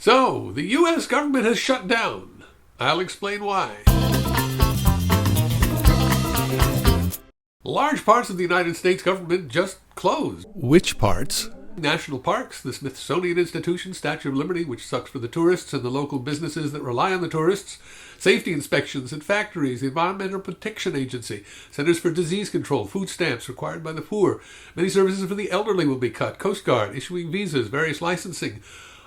So, the U.S. government has shut down. I'll explain why. Large parts of the United States government just closed. Which parts? National parks, the Smithsonian Institution, Statue of Liberty, which sucks for the tourists and the local businesses that rely on the tourists, safety inspections at factories, the Environmental Protection Agency, Centers for Disease Control, food stamps required by the poor. Many services for the elderly will be cut, Coast Guard, issuing visas, various licensing.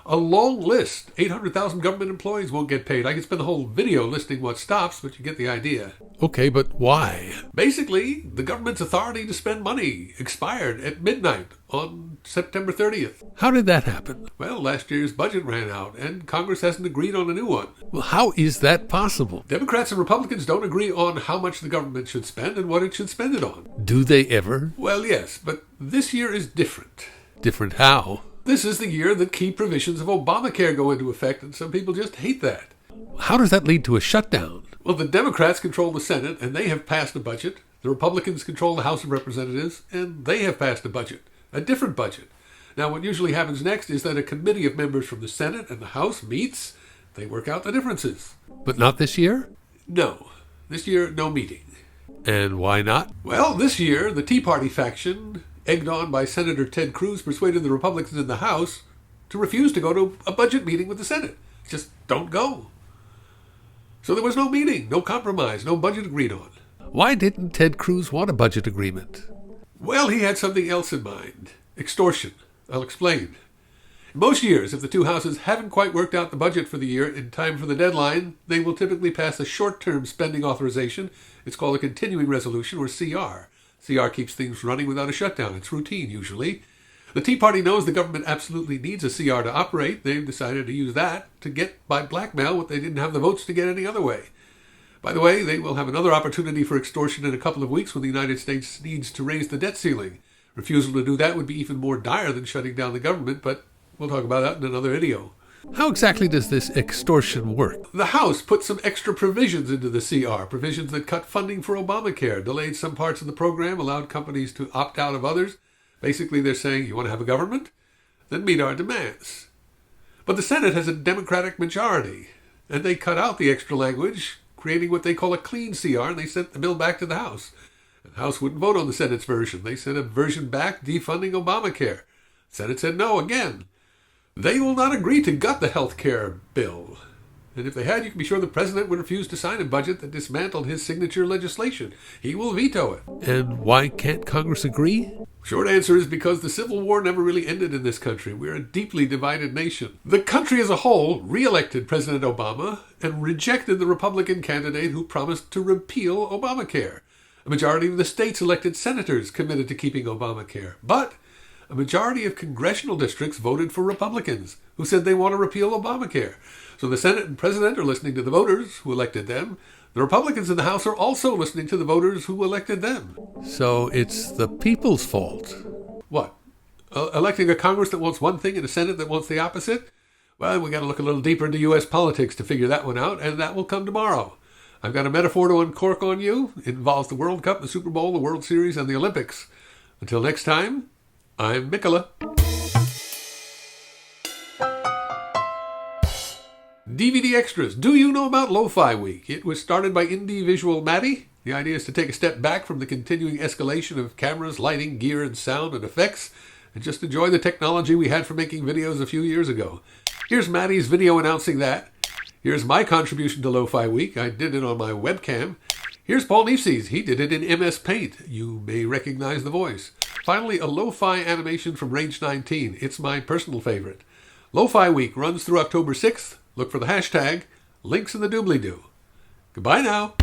A long list. 800,000 government employees won't get paid. I could spend the whole video listing what stops, but you get the idea. Okay, but why? Basically, the government's authority to spend money expired at midnight on September 30th. How did that happen? Well, last year's budget ran out, and Congress hasn't agreed on a new one. Well, how is that possible? Democrats and Republicans don't agree on how much the government should spend and what it should spend it on. Do they ever? Well, yes, but this year is different. Different how? This is the year that key provisions of Obamacare go into effect, and some people just hate that. How does that lead to a shutdown? Well, the Democrats control the Senate, and they have passed a budget. The Republicans control the House of Representatives, and they have passed a budget, a different budget. Now, what usually happens next is that a committee of members from the Senate and the House meets. They work out the differences. But not this year? No. This year, no meeting. And why not? Well, this year, the Tea Party faction, egged on by Senator Ted Cruz, persuaded the Republicans in the House to refuse to go to a budget meeting with the Senate. Just don't go. So there was no meeting, no compromise, no budget agreed on. Why didn't Ted Cruz want a budget agreement? Well, he had something else in mind. Extortion. I'll explain. In most years, if the two houses haven't quite worked out the budget for the year in time for the deadline, they will typically pass a short-term spending authorization. It's called a continuing resolution, or CR. CR keeps things running without a shutdown. It's routine, usually. The Tea Party knows the government absolutely needs a CR to operate. They've decided to use that to get by blackmail what they didn't have the votes to get any other way. By the way, they will have another opportunity for extortion in a couple of weeks when the United States needs to raise the debt ceiling. Refusal to do that would be even more dire than shutting down the government, but we'll talk about that in another video. How exactly does this extortion work? The House put some extra provisions into the CR, provisions that cut funding for Obamacare, delayed some parts of the program, allowed companies to opt out of others. Basically, they're saying, you want to have a government? Then meet our demands. But the Senate has a Democratic majority, and they cut out the extra language, creating what they call a clean CR, and they sent the bill back to the House. The House wouldn't vote on the Senate's version. They sent a version back defunding Obamacare. The Senate said no again. They will not agree to gut the health care bill. And if they had, you can be sure the president would refuse to sign a budget that dismantled his signature legislation. He will veto it. And why can't Congress agree? Short answer is because the Civil War never really ended in this country. We're a deeply divided nation. The country as a whole re-elected President Obama and rejected the Republican candidate who promised to repeal Obamacare. A majority of the states elected senators committed to keeping Obamacare. But a majority of congressional districts voted for Republicans who said they want to repeal Obamacare. So the Senate and President are listening to the voters who elected them. The Republicans in the House are also listening to the voters who elected them. So it's the people's fault. What? Electing a Congress that wants one thing and a Senate that wants the opposite? Well, we got to look a little deeper into U.S. politics to figure that one out, and that will come tomorrow. I've got a metaphor to uncork on you. It involves the World Cup, the Super Bowl, the World Series, and the Olympics. Until next time, I'm Mickeleh. DVD extras. Do you know about Lo-Fi Week? It was started by indieVISUALmaddy. The idea is to take a step back from the continuing escalation of cameras, lighting, gear, and sound and effects, and just enjoy the technology we had for making videos a few years ago. Here's Maddie's video announcing that. Here's my contribution to Lo-Fi Week. I did it on my webcam. Here's Paul Neafcy's. He did it in MS Paint. You may recognize the voice. Finally, a lo-fi animation from RageNineteen. It's my personal favorite. Lo-Fi Week runs through October 6th. Look for the hashtag. Links in the doobly-doo. Goodbye now.